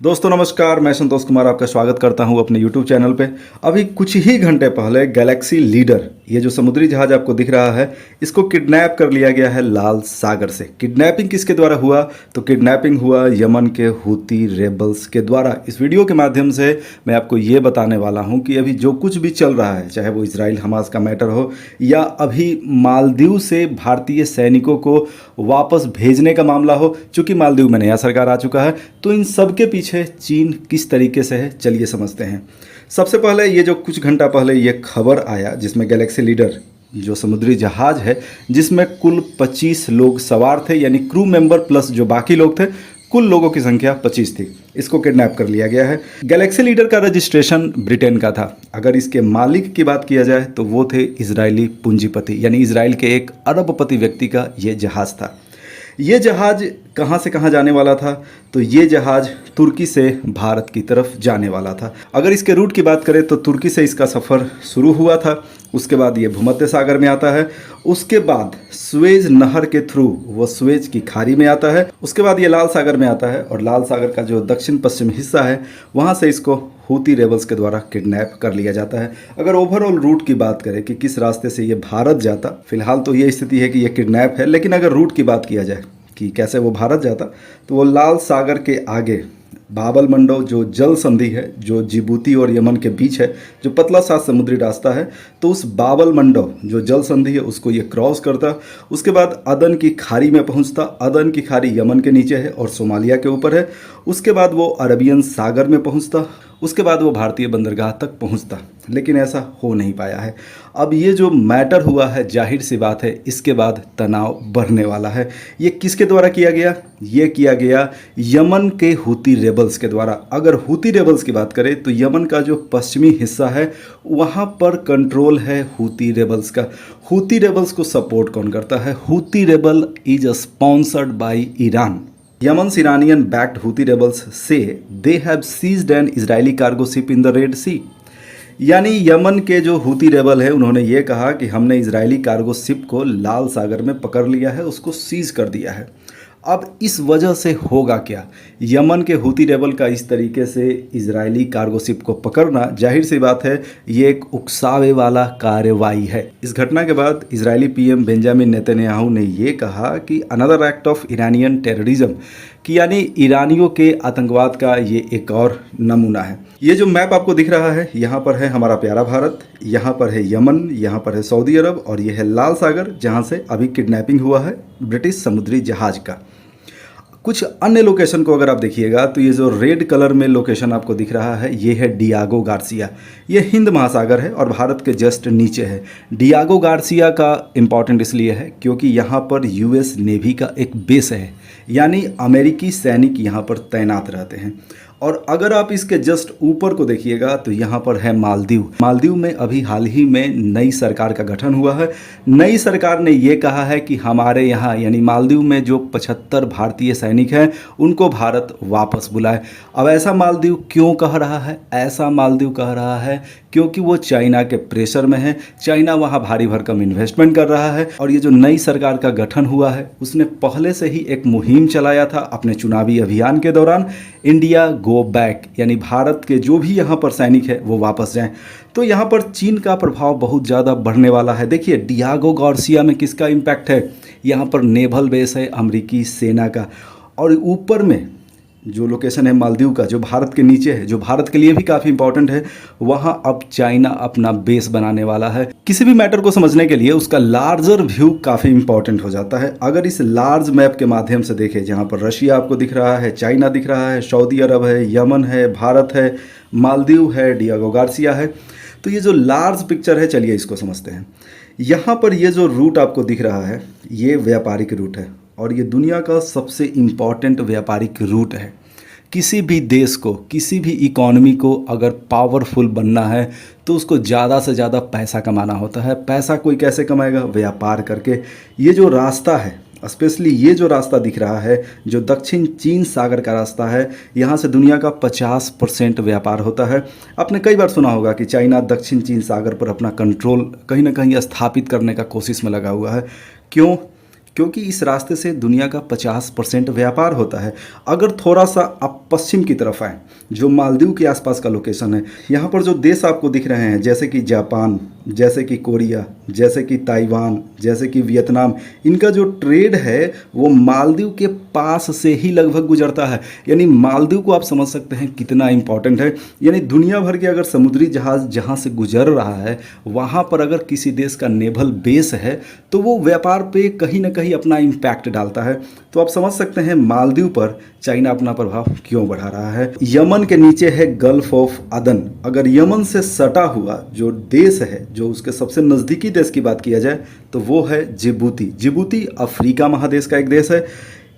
दोस्तों नमस्कार, मैं संतोष कुमार आपका स्वागत करता हूं अपने YouTube चैनल पे। अभी कुछ ही घंटे पहले गैलेक्सी लीडर, ये जो समुद्री जहाज आपको दिख रहा है, इसको किडनैप कर लिया गया है लाल सागर से। किडनैपिंग किसके द्वारा हुआ? तो किडनैपिंग हुआ यमन के हूती रेबल्स के द्वारा। इस वीडियो के माध्यम से मैं आपको ये बताने वाला हूँ कि अभी जो कुछ भी चल रहा है, चाहे वो इसराइल हमास का मैटर हो या अभी मालदीव से भारतीय सैनिकों को वापस भेजने का मामला हो, चूँकि मालदीव में नया सरकार आ चुका है, तो इन सब के पीछे चीन किस तरीके से है, चलिए समझते हैं। सबसे पहले ये जो कुछ घंटा पहले ये खबर आया जिसमें गैलेक्सी लीडर जो समुद्री जहाज है, जिसमें कुल 25 लोग सवार थे, यानी क्रू मेंबर प्लस जो बाकी लोग थे, कुल लोगों की संख्या 25 थी। इसको किडनैप कर लिया गया है। गैलेक्सी लीडर का रजिस्ट्रेशन ब्रिटेन का था। अगर इसके मालिक की बात किया जाए तो वो थे इजरायली पूंजीपति, यानी इजराइल के एक अरबपति व्यक्ति का ये जहाज था। ये जहाज कहाँ से कहाँ जाने वाला था? तो ये जहाज तुर्की से भारत की तरफ जाने वाला था। अगर इसके रूट की बात करें तो तुर्की से इसका सफ़र शुरू हुआ था, उसके बाद ये भूमध्य सागर में आता है, उसके बाद स्वेज नहर के थ्रू वो स्वेज की खाड़ी में आता है, उसके बाद ये लाल सागर में आता है और लाल सागर का जो दक्षिण पश्चिम हिस्सा है वहाँ से इसको हूती रेबल्स के द्वारा किडनैप कर लिया जाता है। अगर ओवरऑल रूट की बात करें कि किस रास्ते से ये भारत जाता, फिलहाल तो ये स्थिति है कि ये किडनैप है, लेकिन अगर रूट की बात किया जाए कि कैसे वो भारत जाता, तो वो लाल सागर के आगे बाबल मंडव जो जल संधि है, जो जिबूती और यमन के बीच है, जो पतला सा समुद्री रास्ता है, तो उस बाबल मंडव जो जल संधि है उसको ये क्रॉस करता, उसके बाद अदन की खाड़ी में पहुंचता। अदन की खाड़ी यमन के नीचे है और सोमालिया के ऊपर है। उसके बाद वो अरबियन सागर में पहुंचता, उसके बाद वो भारतीय बंदरगाह तक पहुंचता, लेकिन ऐसा हो नहीं पाया है। अब ये जो मैटर हुआ है, जाहिर सी बात है इसके बाद तनाव बढ़ने वाला है। ये किसके द्वारा किया गया? ये किया गया यमन के हूती रेबल्स के द्वारा। अगर हूती रेबल्स की बात करें तो यमन का जो पश्चिमी हिस्सा है वहाँ पर कंट्रोल है हूती रेबल्स का। हूती रेबल्स को सपोर्ट कौन करता है? Houthi rebel is sponsored by Iran. Yemen's Iranian backed Houthi rebels say they have seized an Israeli cargo ship in the Red Sea। यानी यमन के जो हूती रेबल है उन्होंने ये कहा कि हमने इजरायली कार्गो शिप को लाल सागर में पकड़ लिया है, उसको सीज कर दिया है। अब इस वजह से होगा क्या? यमन के हूती रेबल का इस तरीके से इजरायली कार्गो शिप को पकड़ना, जाहिर सी बात है ये एक उकसावे वाला कार्रवाई है। इस घटना के बाद इजरायली पीएम बेंजामिन नेतन्याहू ने ये कहा कि another act of Iranian terrorism, कि यानी ईरानियों के आतंकवाद का ये एक और नमूना है। ये जो मैप आपको दिख रहा है, यहाँ पर है हमारा प्यारा भारत, यहाँ पर है यमन, यहाँ पर है सऊदी अरब और ये है लाल सागर, जहाँ से अभी किडनैपिंग हुआ है ब्रिटिश समुद्री जहाज का। कुछ अन्य लोकेशन को अगर आप देखिएगा तो ये जो रेड कलर में लोकेशन आपको दिख रहा है ये है डियागो गार्सिया। ये हिंद महासागर है और भारत के जस्ट नीचे है। डियागो गार्सिया का इम्पॉर्टेंट इसलिए है क्योंकि यहाँ पर यूएस नेवी का एक बेस है, यानी अमेरिकी सैनिक यहाँ पर तैनात रहते हैं। और अगर आप इसके जस्ट ऊपर को देखिएगा तो यहाँ पर है मालदीव। मालदीव में अभी हाल ही में नई सरकार का गठन हुआ है। नई सरकार ने ये कहा है कि हमारे यहाँ यानी मालदीव में जो 75 भारतीय सैनिक हैं उनको भारत वापस बुलाए। अब ऐसा मालदीव क्यों कह रहा है? ऐसा मालदीव कह रहा है क्योंकि वो चाइना के प्रेशर में है। चाइना वहाँ भारी भरकम इन्वेस्टमेंट कर रहा है और ये जो नई सरकार का गठन हुआ है उसने पहले से ही एक मुहिम चलाया था अपने चुनावी अभियान के दौरान, इंडिया गो बैक, यानी भारत के जो भी यहाँ पर सैनिक है वो वापस जाएं। तो यहाँ पर चीन का प्रभाव बहुत ज़्यादा बढ़ने वाला है। देखिए डियागो गार्सिया में किसका इम्पैक्ट है? यहाँ पर नेवल बेस है अमेरिकी सेना का, और ऊपर में जो लोकेशन है मालदीव का, जो भारत के नीचे है, जो भारत के लिए भी काफ़ी इंपॉर्टेंट है, वहाँ अब चाइना अपना बेस बनाने वाला है। किसी भी मैटर को समझने के लिए उसका लार्जर व्यू काफ़ी इंपॉर्टेंट हो जाता है। अगर इस लार्ज मैप के माध्यम से देखें, जहाँ पर रशिया आपको दिख रहा है, चाइना दिख रहा है, सऊदी अरब है, यमन है, भारत है, मालदीव है, डियागो गार्सिया है, तो ये जो लार्ज पिक्चर है, चलिए इसको समझते हैं। यहाँ पर ये जो रूट आपको दिख रहा है ये व्यापारिक रूट है और ये दुनिया का सबसे इम्पॉर्टेंट व्यापारिक रूट है। किसी भी देश को, किसी भी इकॉनमी को अगर पावरफुल बनना है तो उसको ज़्यादा से ज़्यादा पैसा कमाना होता है। पैसा कोई कैसे कमाएगा? व्यापार करके। ये जो रास्ता है, स्पेशली ये जो रास्ता दिख रहा है, जो दक्षिण चीन सागर का रास्ता है, यहाँ से दुनिया का 50% व्यापार होता है। आपने कई बार सुना होगा कि चाइना दक्षिण चीन सागर पर अपना कंट्रोल कहीं ना कहीं स्थापित करने का कोशिश में लगा हुआ है। क्यों? क्योंकि इस रास्ते से दुनिया का 50% व्यापार होता है। अगर थोड़ा सा आप पश्चिम की तरफ आएँ, जो मालदीव के आसपास का लोकेशन है, यहाँ पर जो देश आपको दिख रहे हैं जैसे कि जापान, जैसे कि कोरिया, जैसे कि ताइवान, जैसे कि वियतनाम, इनका जो ट्रेड है वो मालदीव के पास से ही लगभग गुजरता है। यानी मालदीव को आप समझ सकते हैं कितना इंपॉर्टेंट है। यानी दुनिया भर के अगर समुद्री जहाज़ जहाँ से गुजर रहा है वहाँ पर अगर किसी देश का नेवल बेस है तो वो व्यापार पे कहीं ना कहीं अपना इम्पैक्ट डालता है। तो आप समझ सकते हैं मालदीव पर चाइना अपना प्रभाव क्यों बढ़ा रहा है। यमन के नीचे है गल्फ ऑफ अदन। अगर यमन से सटा हुआ जो देश है, जो उसके सबसे नज़दीकी देश की बात किया जाए तो वो है जिबूती। जिबूती अफ्रीका महादेश का एक देश है।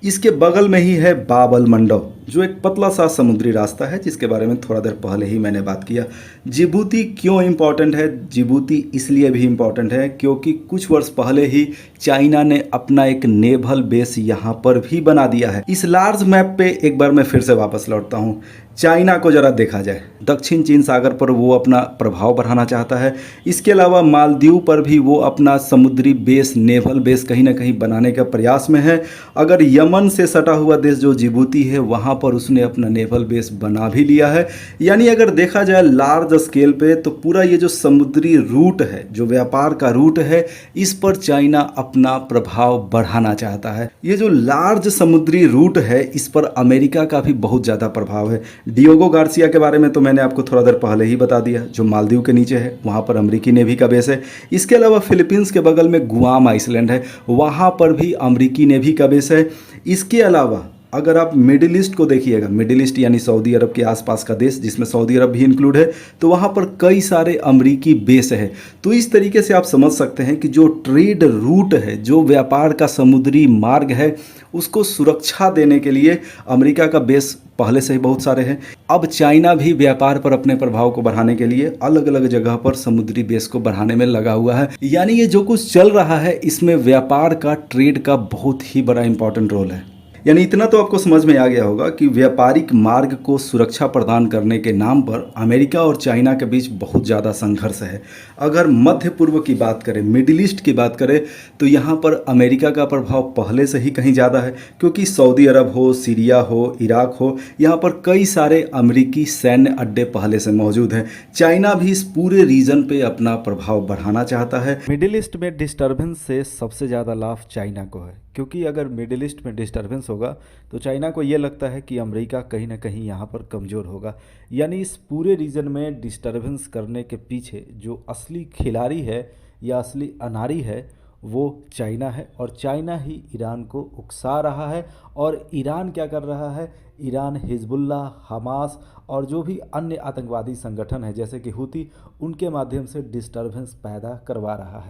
इसके बगल में ही है बाब अल मंडब, जो एक पतला सा समुद्री रास्ता है जिसके बारे में थोड़ा देर पहले ही मैंने बात किया। जिबूती क्यों इम्पॉर्टेंट है? जिबूती इसलिए भी इम्पॉर्टेंट है क्योंकि कुछ वर्ष पहले ही चाइना ने अपना एक नेवल बेस यहाँ पर भी बना दिया है। इस लार्ज मैप पे एक बार मैं फिर से वापस लौटता हूँ। चाइना को ज़रा देखा जाए, दक्षिण चीन सागर पर वो अपना प्रभाव बढ़ाना चाहता है। इसके अलावा मालदीव पर भी वो अपना समुद्री बेस, नेवल बेस कहीं ना कहीं बनाने का प्रयास में है। अगर यमन से सटा हुआ देश जो जिबूती है वहाँ पर उसने अपना नेवल बेस बना भी लिया है। यानी अगर देखा जाए लार्ज स्केल पे तो पूरा ये जो समुद्री रूट है, जो व्यापार का रूट है, इस पर चाइना अपना प्रभाव बढ़ाना चाहता है। ये जो लार्ज समुद्री रूट है इस पर अमेरिका का भी बहुत ज़्यादा प्रभाव है। डियोगो गार्सिया के बारे में तो मैंने आपको थोड़ा देर पहले ही बता दिया, जो मालदीव के नीचे है, वहाँ पर अमेरिकी नेवी का बेस है। इसके अलावा फिलीपींस के बगल में गुआम आइसलैंड है, वहाँ पर भी अमेरिकी नेवी का बेस है। इसके अलावा अगर आप मिडिल ईस्ट को देखिएगा, मिडिल ईस्ट यानी सऊदी अरब के आसपास का देश जिसमें सऊदी अरब भी इंक्लूड है, तो वहाँ पर कई सारे अमरीकी बेस है। तो इस तरीके से आप समझ सकते हैं कि जो ट्रेड रूट है, जो व्यापार का समुद्री मार्ग है, उसको सुरक्षा देने के लिए अमेरिका का बेस पहले से ही बहुत सारे हैं। अब चाइना भी व्यापार पर अपने प्रभाव को बढ़ाने के लिए अलग अलग जगह पर समुद्री बेस को बढ़ाने में लगा हुआ है। यानी ये जो कुछ चल रहा है इसमें व्यापार का, ट्रेड का बहुत ही बड़ा इंपॉर्टेंट रोल है। यानी इतना तो आपको समझ में आ गया होगा कि व्यापारिक मार्ग को सुरक्षा प्रदान करने के नाम पर अमेरिका और चाइना के बीच बहुत ज़्यादा संघर्ष है। अगर मध्य पूर्व की बात करें, मिडिल ईस्ट की बात करें, तो यहाँ पर अमेरिका का प्रभाव पहले से ही कहीं ज़्यादा है, क्योंकि सऊदी अरब हो, सीरिया हो, इराक हो, यहाँ पर कई सारे अमेरिकी सैन्य अड्डे पहले से मौजूद हैं। चाइना भी इस पूरे रीजन पे अपना प्रभाव बढ़ाना चाहता है। मिडिल ईस्ट में डिस्टर्बेंस से सबसे ज़्यादा लाभ चाइना को है, क्योंकि अगर मिडिल ईस्ट में डिस्टर्बेंस होगा तो चाइना को ये लगता है कि अमेरिका कहीं ना कहीं यहाँ पर कमज़ोर होगा। यानी इस पूरे रीजन में डिस्टर्बेंस करने के पीछे जो असली खिलाड़ी है या असली अनाड़ी है वो चाइना है, और चाइना ही ईरान को उकसा रहा है। और ईरान क्या कर रहा है? ईरान हिजबुल्लाह, हमास और जो भी अन्य आतंकवादी संगठन है जैसे कि हुती, उनके माध्यम से डिस्टर्बेंस पैदा करवा रहा है।